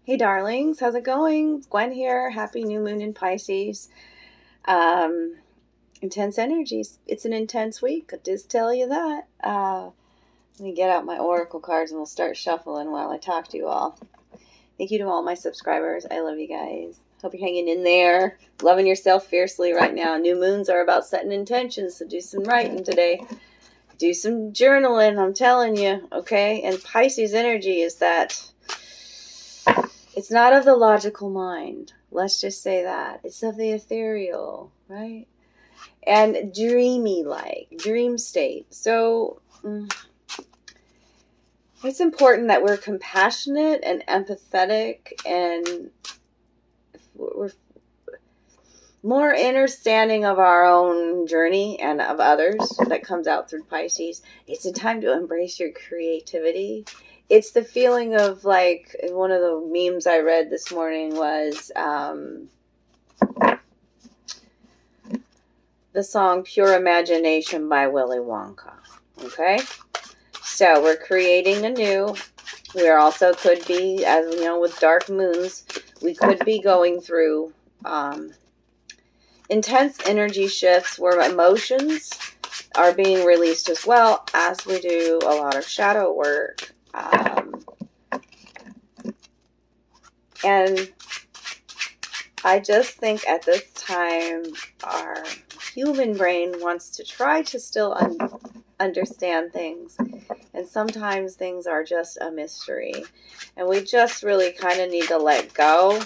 Hey darlings, how's it going? It's Gwen here. Happy new moon in Pisces. Um, Intense energies. It's an intense week. I'll just tell you that. Let me get out my oracle cards and we'll start shuffling while I talk to you all. Thank you to all my subscribers. I love you guys. Hope you're hanging in there, loving yourself fiercely right now. New moons are about setting intentions, so do some writing today. Do some journaling, I'm telling you, okay? And Pisces energy is that it's not of the logical mind. Let's just say that. It's of the ethereal, right? And dreamy dream state. So it's important that we're compassionate and empathetic and we're more understanding of our own journey and of others that comes out through Pisces. It's a time to embrace your creativity. It's the feeling of like, one of the memes I read this morning was the song Pure Imagination by Willy Wonka. Okay? So we're creating anew. We also could be, as you know, with dark moons, we could be going through intense energy shifts where emotions are being released as well as we do a lot of shadow work. And I just think at this time our human brain wants to try to still understand things. And sometimes things are just a mystery. And we just really kind of need to let go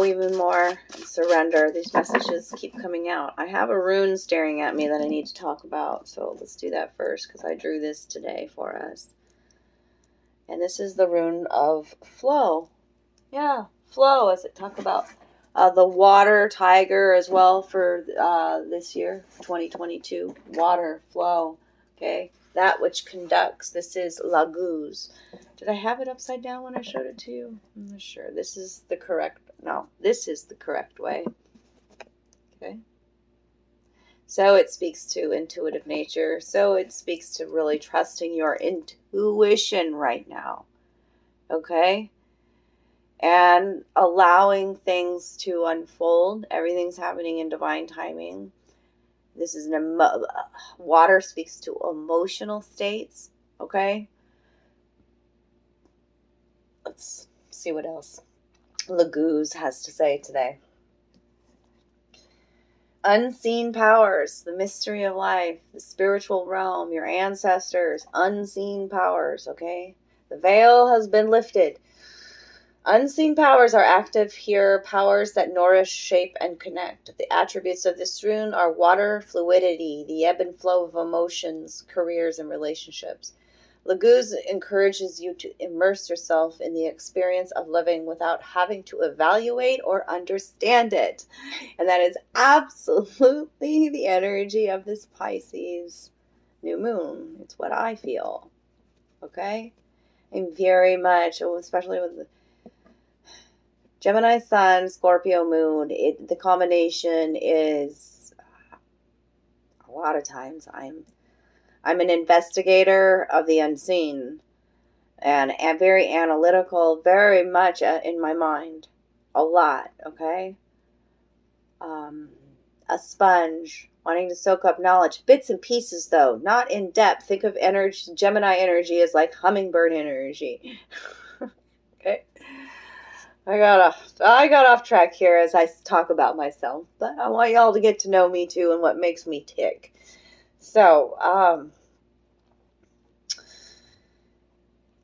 even more and surrender. These messages keep coming out. I have a rune staring at me that I need to talk about. So let's do that first because I drew this today for us. And this is the Rune of Flow. Yeah, flow, as it talk about the water tiger as well for this year, 2022. Water, flow, okay? That which conducts. This is Laguz. Did I have it upside down when I showed it to you? I'm not sure. This is the correct way. Okay? So it speaks to intuitive nature. So it speaks to really trusting your intuition right now. Okay? And allowing things to unfold. Everything's happening in divine timing. This is water speaks to emotional states. Okay? Let's see what else Laguz has to say today. Unseen powers, the mystery of life, the spiritual realm, your ancestors, unseen powers, okay? The veil has been lifted. Unseen powers are active here, powers that nourish, shape, and connect. The attributes of this rune are water, fluidity, the ebb and flow of emotions, careers, and relationships. Laguz encourages you to immerse yourself in the experience of living without having to evaluate or understand it. And that is absolutely the energy of this Pisces new moon. It's what I feel. Okay? And very much, especially with the Gemini Sun, Scorpio Moon, the combination is a lot of times I'm an investigator of the unseen and very analytical, very much in my mind. A lot, okay? A sponge, wanting to soak up knowledge. Bits and pieces, though, not in depth. Think of energy, Gemini energy as like hummingbird energy. Okay? I got off track here as I talk about myself, but I want y'all to get to know me too and what makes me tick. So,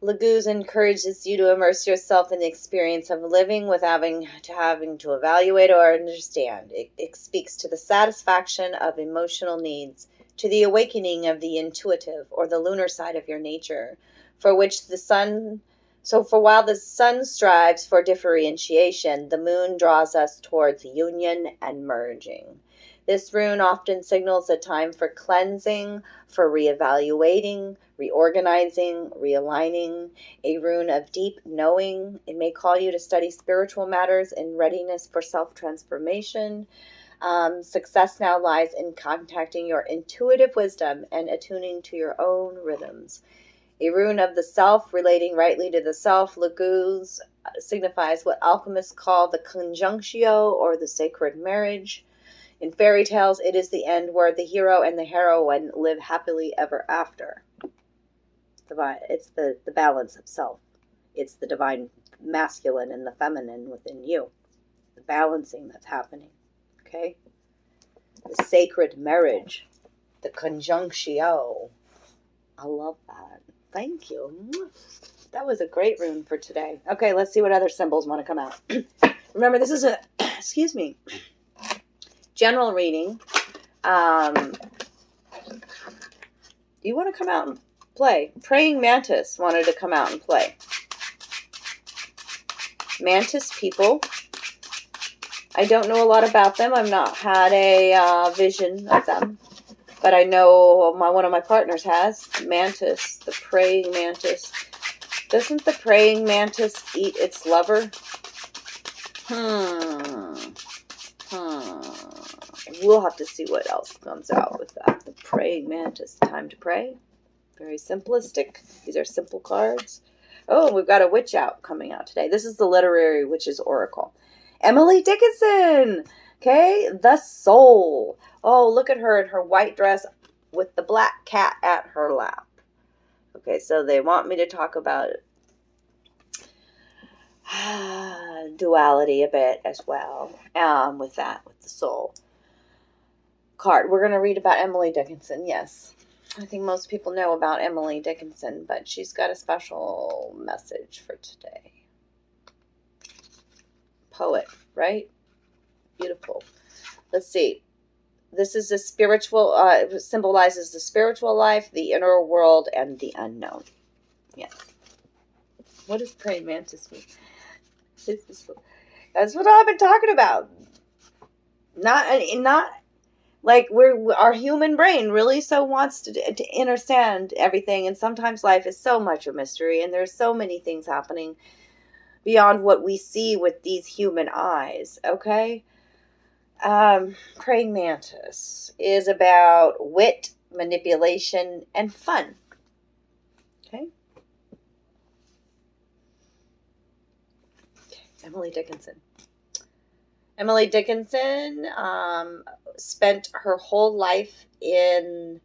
Laguz encourages you to immerse yourself in the experience of living without having to evaluate or understand. It speaks to the satisfaction of emotional needs, to the awakening of the intuitive or the lunar side of your nature, for which the sun. So for while the sun strives for differentiation, the moon draws us towards union and merging. This rune often signals a time for cleansing, for reevaluating, reorganizing, realigning, a rune of deep knowing. It may call you to study spiritual matters in readiness for self-transformation. Success now lies in contacting your intuitive wisdom and attuning to your own rhythms. A rune of the self, relating rightly to the self. Laguz signifies what alchemists call the conjunctio, or the sacred marriage. In fairy tales, it is the end where the hero and the heroine live happily ever after. It's the balance of self. It's the divine masculine and the feminine within you. The balancing that's happening. Okay? The sacred marriage. The conjunctio. I love that. Thank you. That was a great rune for today. Okay, let's see what other symbols want to come out. Remember, this is a, excuse me, general reading. You want to come out and play. Praying Mantis wanted to come out and play. Mantis people. I don't know a lot about them. I've not had a vision of them. But I know one of my partners has. Mantis. The praying mantis. Doesn't the praying mantis eat its lover? We'll have to see what else comes out with that. The praying mantis. Time to pray. Very simplistic. These are simple cards. Oh, we've got a witch out coming out today. This is the Literary Witch's Oracle. Emily Dickinson. Okay, the soul. Oh, look at her in her white dress with the black cat at her lap. Okay, so they want me to talk about duality a bit as well. With that, with the soul card. We're going to read about Emily Dickinson, yes. I think most people know about Emily Dickinson, but she's got a special message for today. Poet, right? Beautiful. Let's see. This is a spiritual, symbolizes the spiritual life, the inner world, and the unknown. Yes. What does praying mantis mean? That's what I've been talking about. Not like our human brain really so wants to understand everything, and sometimes life is so much a mystery, and there's so many things happening beyond what we see with these human eyes. Okay. Praying mantis is about wit, manipulation, and fun. Okay. Emily Dickinson. Emily Dickinson spent her whole life in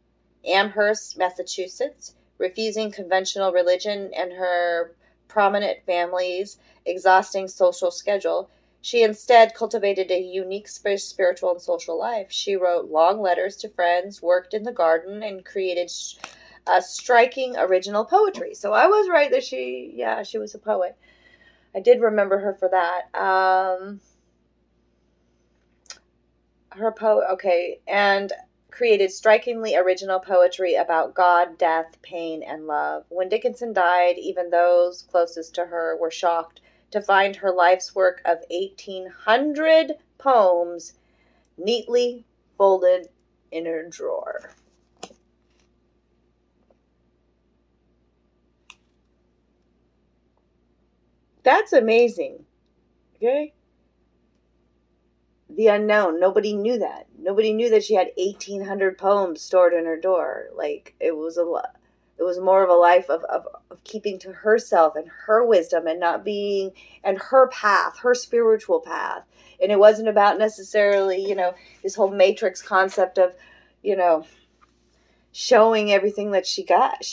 Amherst, Massachusetts, refusing conventional religion and her prominent family's exhausting social schedule. She instead cultivated a unique spiritual and social life. She wrote long letters to friends, worked in the garden, and created striking original poetry. So I was right that she was a poet. I did remember her for that. And created strikingly original poetry about God, death, pain, and love. When Dickinson died, even those closest to her were shocked to find her life's work of 1,800 poems neatly folded in her drawer. That's amazing. Okay? The unknown. Nobody knew that. Nobody knew that she had 1,800 poems stored in her door. Like, it was a lot. It was more of a life of keeping to herself and her wisdom and not being, and her path, her spiritual path. And it wasn't about necessarily, this whole matrix concept of, showing everything that she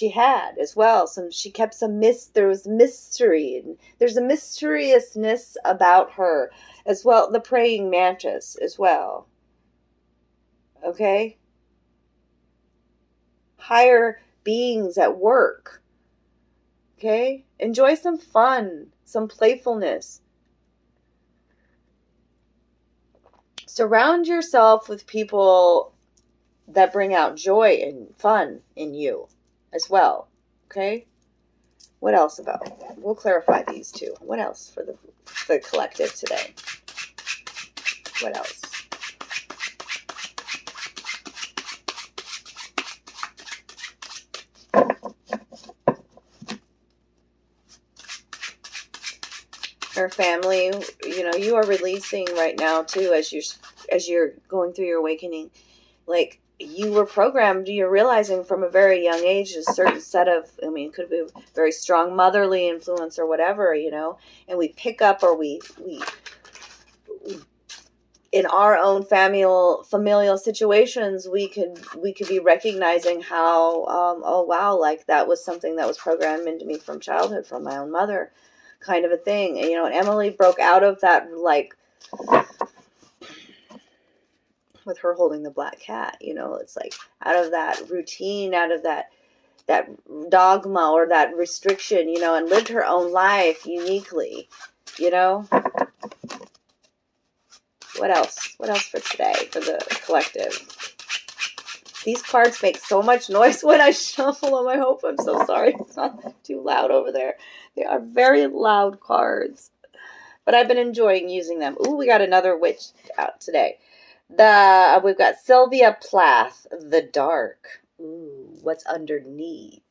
had as well. She kept there was mystery, and there's a mysteriousness about her as well. The praying mantis as well. Okay? Higher beings at work. Okay? Enjoy some fun, some playfulness. Surround yourself with people that bring out joy and fun in you as well. Okay? What else about? We'll clarify these two. What else for the collective today? What else? Her family, you are releasing right now too, as you're going through your awakening, like you were programmed, you're realizing from a very young age, a certain set of, I mean, it could be a very strong motherly influence or whatever, and we pick up, or we in our own familial situations, we could be recognizing how, oh wow, like that was something that was programmed into me from childhood, from my own mother, kind of a thing. And Emily broke out of that, like, with her holding the black cat, it's like out of that routine, out of that dogma or that restriction, and lived her own life uniquely, What else for today, for the collective? These cards make so much noise when I shuffle them. I hope, I'm so sorry it's not too loud over there. They are very loud cards, but I've been enjoying using them. Ooh, we got another witch out today. We've got Sylvia Plath, the dark. Ooh, what's underneath?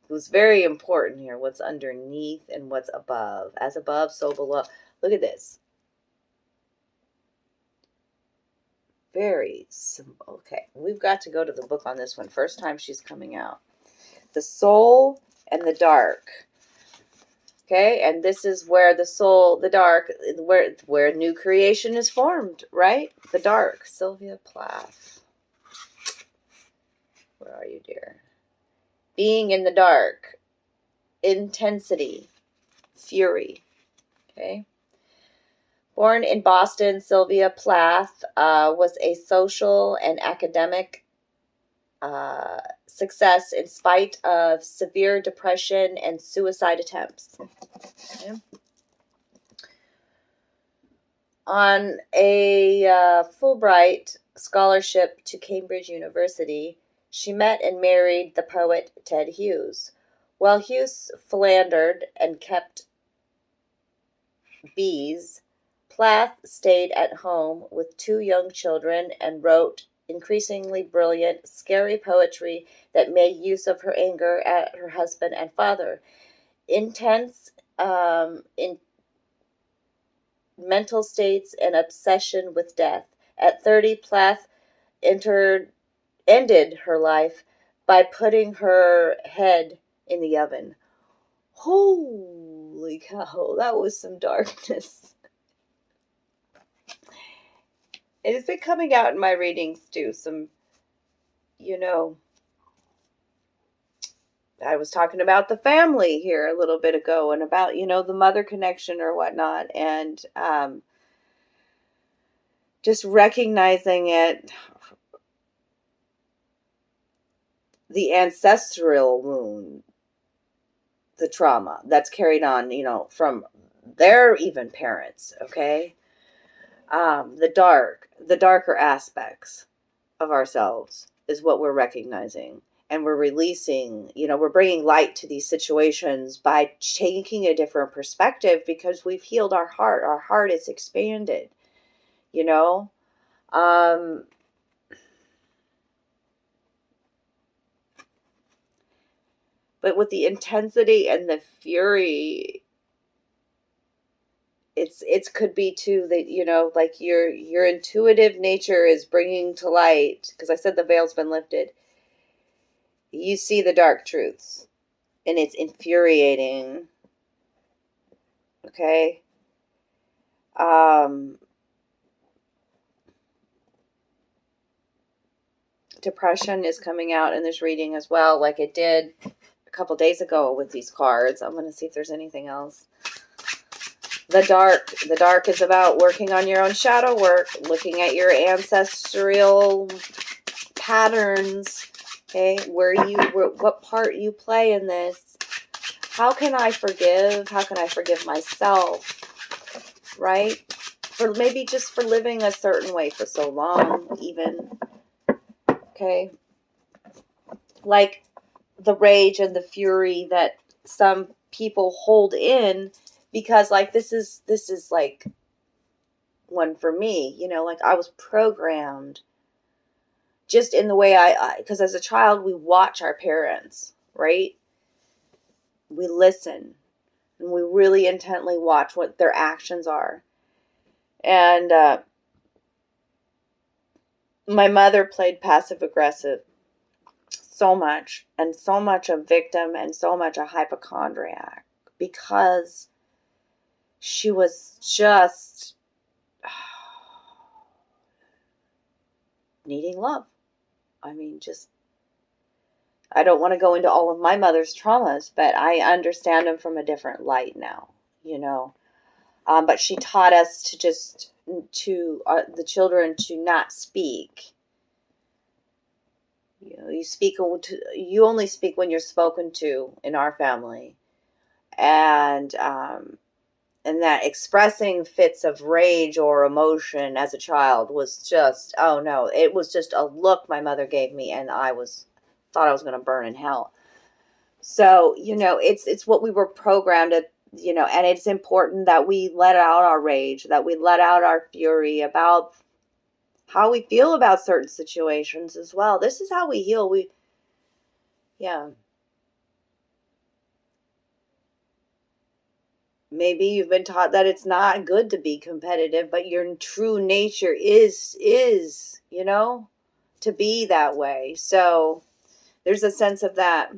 It was very important here. What's underneath and what's above. As above, so below. Look at this. Very simple. Okay, we've got to go to the book on this one. First time she's coming out. The soul and the dark. Okay, and this is where the soul, the dark, where new creation is formed, right? The dark. Sylvia Plath. Where are you, dear? Being in the dark. Intensity. Fury. Okay. Born in Boston, Sylvia Plath was a social and academic success in spite of severe depression and suicide attempts. Okay. On a Fulbright scholarship to Cambridge University, she met and married the poet Ted Hughes. While Hughes philandered and kept bees, Plath stayed at home with 2 young children and wrote increasingly brilliant, scary poetry that made use of her anger at her husband and father. Intense in mental states and obsession with death. At 30, Plath ended her life by putting her head in the oven. Holy cow, that was some darkness. It has been coming out in my readings too. Some, I was talking about the family here a little bit ago, and about, the mother connection or whatnot, and just recognizing it, the ancestral wound, the trauma that's carried on, from their even parents, okay? The darker aspects of ourselves is what we're recognizing. And we're releasing, we're bringing light to these situations by taking a different perspective, because we've healed our heart. Our heart is expanded, But with the intensity and the fury, it's could be too that, like your intuitive nature is bringing to light, because I said the veil's been lifted. You see the dark truths, and it's infuriating. Okay. Depression is coming out in this reading as well, like it did a couple days ago with these cards. I'm going to see if there's anything else. The dark is about working on your own shadow work, looking at your ancestral patterns. Okay, what part you play in this. How can I forgive? How can I forgive myself? Right? Maybe just for living a certain way for so long, even. Okay? Like the rage and the fury that some people hold in, because like this is like one for me, like I was programmed just in the way because as a child we watch our parents, right? We listen and we really intently watch what their actions are. And My mother played passive aggressive so much, and so much a victim, and so much a hypochondriac, because she was just needing love. I mean, just, I don't want to go into all of my mother's traumas, but I understand them from a different light now, you know. But she taught us to just, to the children, to not speak. You know, you only speak when you're spoken to in our family. And that expressing fits of rage or emotion as a child was just, oh no, it was just a look my mother gave me, and thought I was going to burn in hell. So, you know, it's what we were programmed at, you know, and it's important that we let out our rage, that we let out our fury about how we feel about certain situations as well. This is how we heal. Yeah. Maybe you've been taught that it's not good to be competitive, but your true nature is, you know, to be that way. So there's a sense of that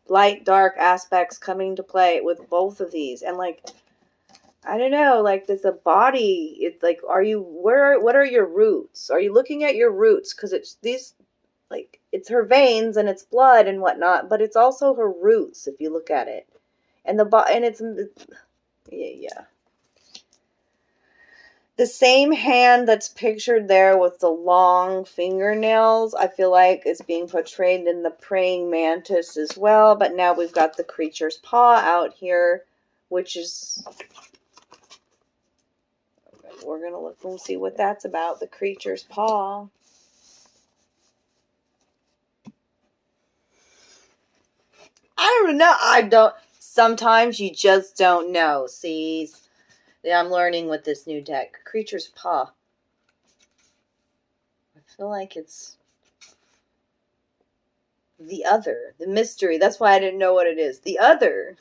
light, dark aspects coming to play with both of these. And like, I don't know, like, there's a body, it's like, what are your roots? Are you looking at your roots? Because it's these, like, it's her veins and it's blood and whatnot, but it's also her roots if you look at it. And it's, yeah. The same hand that's pictured there with the long fingernails, I feel like, is being portrayed in the praying mantis as well. But now we've got the creature's paw out here, which is, we're going to look and see what that's about, the creature's paw. I don't know. Sometimes you just don't know. See, I'm learning with this new deck. Creature's paw. I feel like it's the other, the mystery. That's why I didn't know what it is. The other.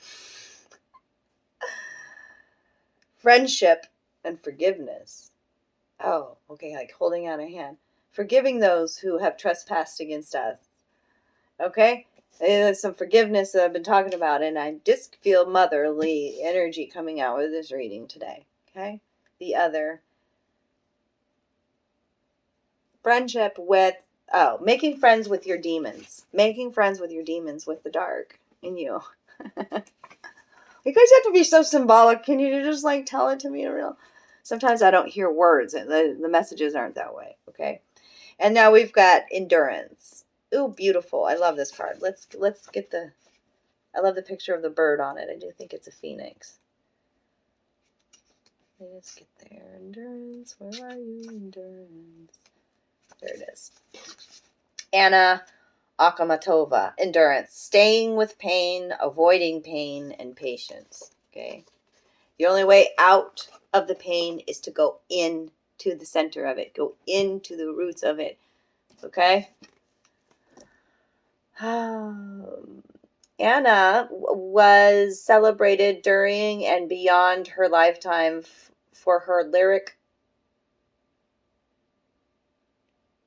Friendship and forgiveness. Oh, okay, like holding out a hand. Forgiving those who have trespassed against us. Okay? There's some forgiveness that I've been talking about, and I just feel motherly energy coming out with this reading today. Okay? The other. Friendship with, making friends with your demons. Making friends with your demons, with the dark in you. You guys have to be so symbolic. Can you just like tell it to me in real? Sometimes I don't hear words, and the messages aren't that way. Okay. And now we've got endurance. Ooh, beautiful. I love this card. Let's get I love the picture of the bird on it. I do think it's a phoenix. Let's get there. Endurance. Where are you? Endurance. There it is. Anna Akhmatova. Endurance. Staying with pain, avoiding pain, and patience. Okay. The only way out of the pain is to go into the center of it. Go into the roots of it. Okay? Anna was celebrated during and beyond her lifetime for her lyric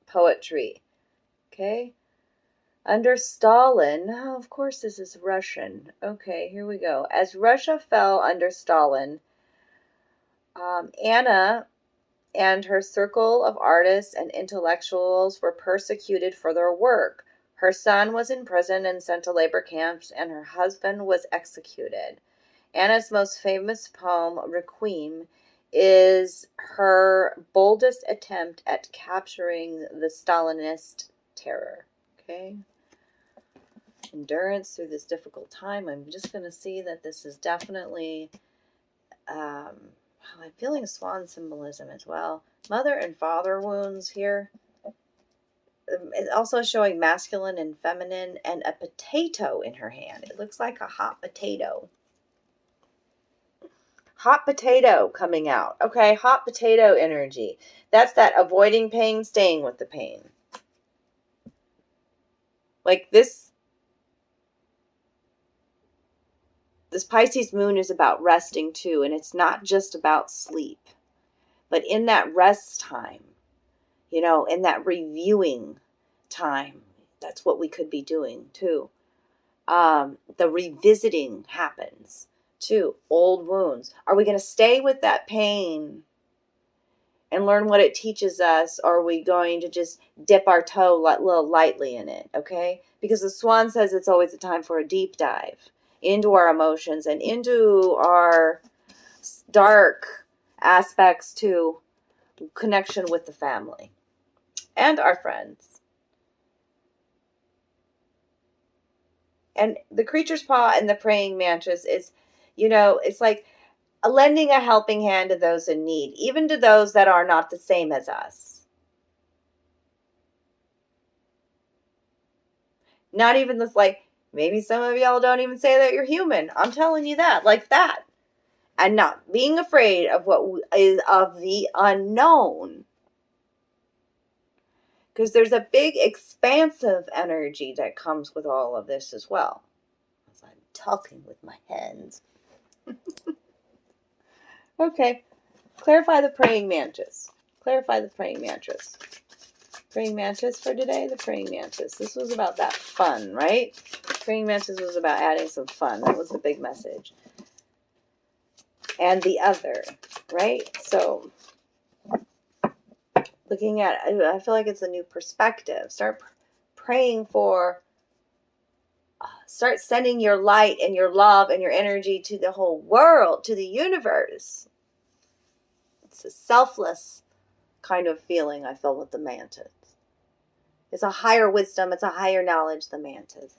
poetry. Okay? Under Stalin, of course this is Russian. Okay, here we go. As Russia fell under Stalin, Anna and her circle of artists and intellectuals were persecuted for their work. Her son was in prison and sent to labor camps, and her husband was executed. Anna's most famous poem, Requiem, is her boldest attempt at capturing the Stalinist terror. Okay? Endurance through this difficult time. I'm just going to see that this is definitely, I'm feeling swan symbolism as well. Mother and father wounds here. It's also showing masculine and feminine, and a potato in her hand. It looks like a hot potato. Hot potato coming out. Okay, hot potato energy. That's that avoiding pain, staying with the pain. Like this Pisces moon is about resting too, and it's not just about sleep. But in that rest time, You know, in that reviewing time, that's what we could be doing too. The revisiting happens too. Old wounds. Are we going to stay with that pain and learn what it teaches us? Or are we going to just dip our toe a little lightly in it? Okay? Because the Swan says it's always a time for a deep dive into our emotions and into our dark aspects to connection with the family and our friends. And the creature's paw and the praying mantis is, you know, it's like lending a helping hand to those in need, even to those that are not the same as us. Not even this, like, maybe some of y'all don't even say that you're human. I'm telling you that, like that. And not being afraid of what is of the unknown. Because there's a big expansive energy that comes with all of this as well. As I'm talking with my hands. Okay. Clarify the praying mantis. Clarify the praying mantis. Praying mantis for today, the praying mantis. This was about that fun, right? Praying mantis was about adding some fun. That was the big message. And the other, right? So, looking at, I feel like it's a new perspective. Start praying for, start sending your light and your love and your energy to the whole world, to the universe. It's a selfless kind of feeling I feel with the mantis. It's a higher wisdom. It's a higher knowledge, the mantis.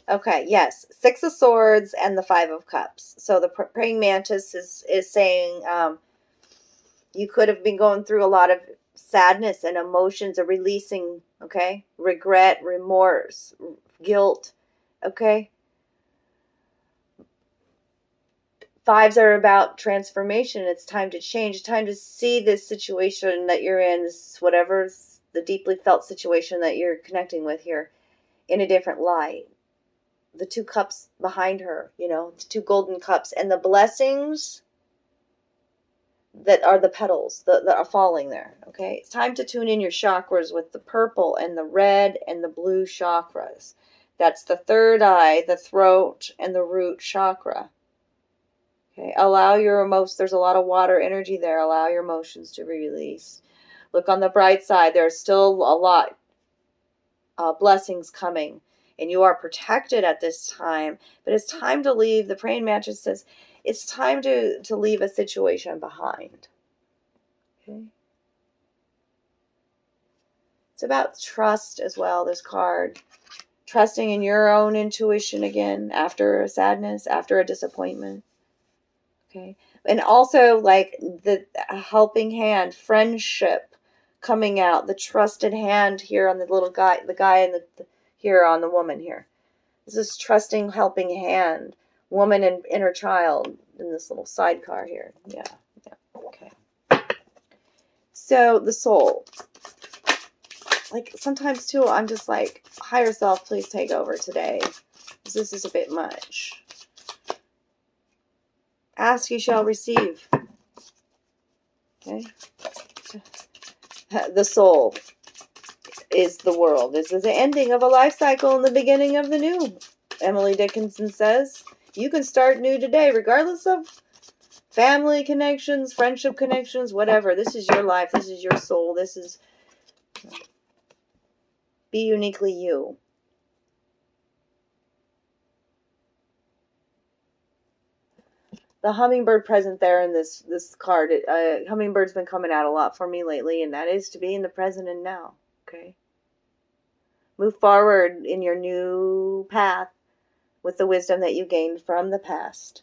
Okay, yes. 6 of Swords and the 5 of Cups. So the praying mantis is saying you could have been going through a lot of sadness and emotions, or releasing, okay? Regret, remorse, guilt, okay? 5s are about transformation. It's time to change. It's time to see this situation that you're in, this whatever the deeply felt situation that you're connecting with here, in a different light. The 2 cups behind her, you know, the 2 golden cups, and the blessings that are the petals that are falling there, okay? It's time to tune in your chakras with the purple and the red and the blue chakras. That's the third eye, the throat, and the root chakra. Okay, allow your emotions. There's a lot of water energy there. Allow your emotions to be released. Look on the bright side. There's still a lot blessings coming, and you are protected at this time. But it's time to leave. The praying mantis says it's time to leave a situation behind. Okay. It's about trust as well, this card. Trusting in your own intuition again after a sadness, after a disappointment. Okay. And also like the helping hand, friendship coming out, the trusted hand here on the little guy, the guy and the here on the woman here. This is trusting, helping hand, woman and inner child in this little sidecar here. Yeah. Okay. So the soul. Like sometimes too, I'm just like, higher self, please take over today. This is a bit much. Ask, you shall receive. Okay. The soul is the world. This is the ending of a life cycle and the beginning of the new. Emily Dickinson says, you can start new today, regardless of family connections, friendship connections, whatever. This is your life. This is your soul. This is, be uniquely you. The hummingbird present there in this card, hummingbird's been coming out a lot for me lately, and that is to be in the present and now. Okay. Move forward in your new path with the wisdom that you gained from the past.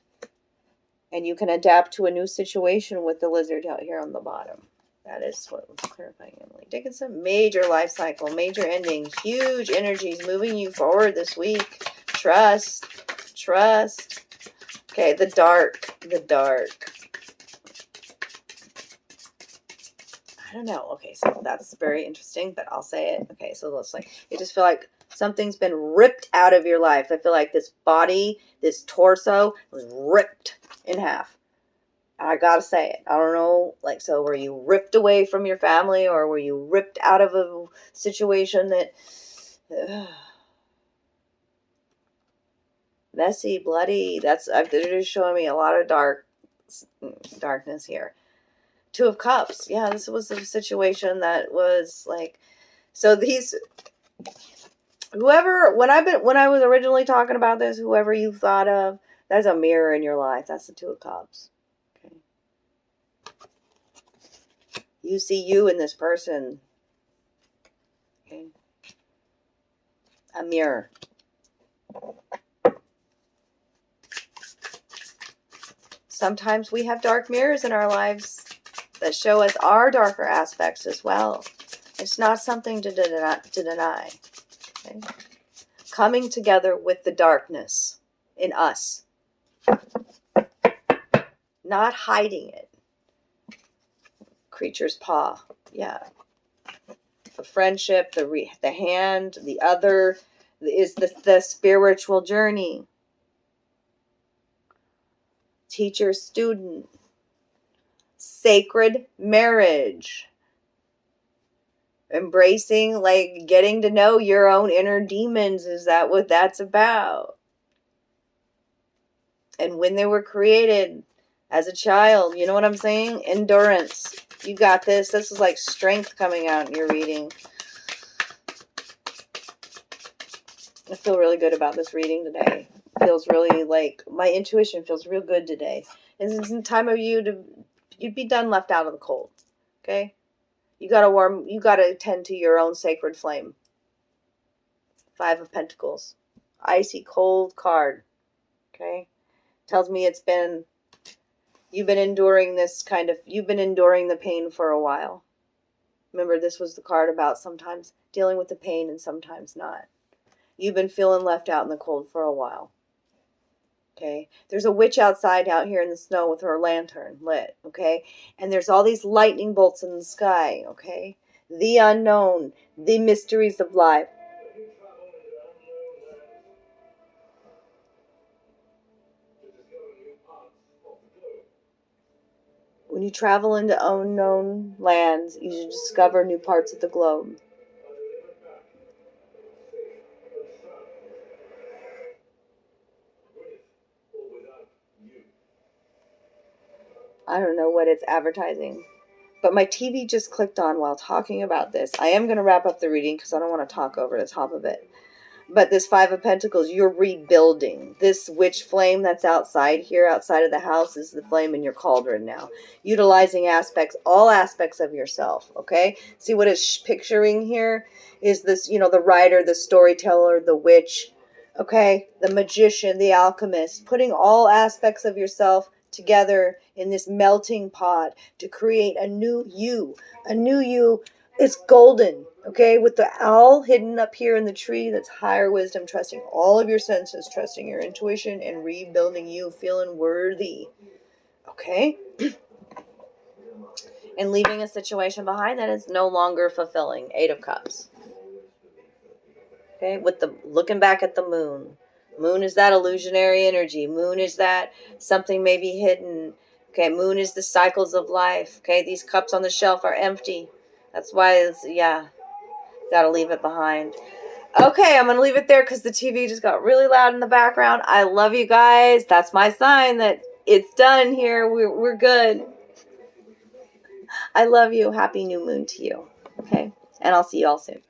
And you can adapt to a new situation with the lizard out here on the bottom. That is what was clarifying Emily Dickinson. Major life cycle, major endings, huge energies moving you forward this week. Trust. Okay, the dark. I don't know. Okay, so that's very interesting, but I'll say it. Okay, so it's like, you just feel like something's been ripped out of your life. I feel like this body, this torso was ripped in half. I gotta say it. I don't know, like, so were you ripped away from your family, or were you ripped out of a situation that messy, bloody? They're just showing me a lot of darkness here. Two of Cups. Yeah, this was a situation that was like, so these, whoever, when I was originally talking about this, whoever you thought of, that's a mirror in your life. That's the Two of Cups. Okay. You see you in this person. Okay. A mirror. Sometimes we have dark mirrors in our lives that show us our darker aspects as well. It's not something to deny. Okay? Coming together with the darkness in us. Not hiding it. Creature's paw. Yeah. The friendship, the hand, the other is the spiritual journey. Teacher, student. Sacred marriage. Embracing, like, getting to know your own inner demons. Is that what that's about? And when they were created as a child, you know what I'm saying? Endurance. You got this. This is like strength coming out in your reading. I feel really good about this reading today. Feels really like, my intuition feels real good today. It's a time of you'd be done left out of the cold. Okay? You gotta tend to your own sacred flame. Five of Pentacles. Icy cold card. Okay? Tells me you've been enduring the pain for a while. Remember, this was the card about sometimes dealing with the pain and sometimes not. You've been feeling left out in the cold for a while. Okay? There's a witch outside out here in the snow with her lantern lit. Okay? And there's all these lightning bolts in the sky. Okay? The unknown. The mysteries of life. When you travel into unknown lands, you discover new parts of the globe. I don't know what it's advertising, but my TV just clicked on while talking about this. I am going to wrap up the reading because I don't want to talk over the top of it. But this Five of Pentacles, you're rebuilding. This witch flame that's outside here, outside of the house, is the flame in your cauldron now. Utilizing all aspects of yourself, okay? See what it's picturing here is this, the writer, the storyteller, the witch, okay? The magician, the alchemist, putting all aspects of yourself together in this melting pot to create a new you. A new you. It's golden, okay, with the owl hidden up here in the tree. That's higher wisdom, trusting all of your senses, trusting your intuition, and rebuilding you, feeling worthy, okay? And leaving a situation behind that is no longer fulfilling. Eight of Cups. Okay, with the looking back at the moon. Moon is that illusionary energy. Moon is that something may be hidden. Okay, moon is the cycles of life. Okay, these cups on the shelf are empty. That's why got to leave it behind. Okay, I'm going to leave it there because the TV just got really loud in the background. I love you guys. That's my sign that it's done here. We're good. I love you. Happy new moon to you. Okay, and I'll see you all soon.